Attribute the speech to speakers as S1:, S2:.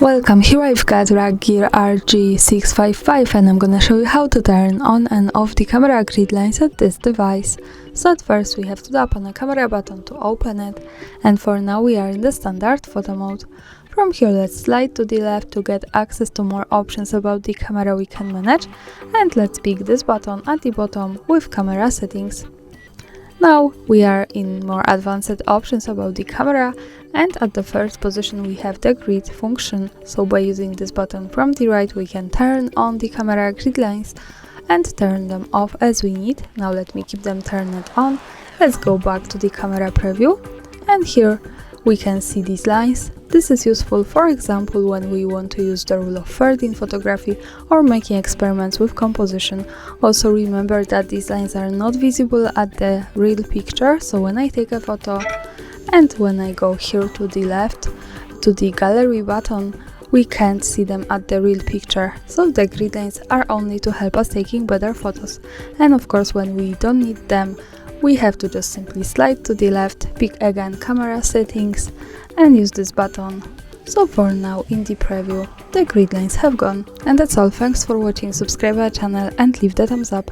S1: Welcome, here I've got RugGear RG655 and I'm gonna show you how to turn on and off the camera grid lines at this device. So at first we have to tap on the camera button to open it, and for now we are in the standard photo mode. From here let's slide to the left to get access to more options about the camera we can manage, and let's pick this button at the bottom with camera settings. Now we are in more advanced options about the camera, and at the first position we have the grid function. So by using this button from the right we can turn on the camera grid lines and turn them off as we need. Now let me keep them turned on. Let's go back to the camera preview, and here we can see these lines. This is useful, for example, when we want to use the rule of thirds in photography or making experiments with composition. Also remember that these lines are not visible at the real picture, so when I take a photo and when I go here to the left to the gallery button, we can't see them at the real picture. So the grid lines are only to help us taking better photos. And of course when we don't need them, we have to just simply slide to the left, pick again camera settings and use this button. So for now in the preview the grid lines have gone. And that's all, thanks for watching, subscribe our channel and leave the thumbs up.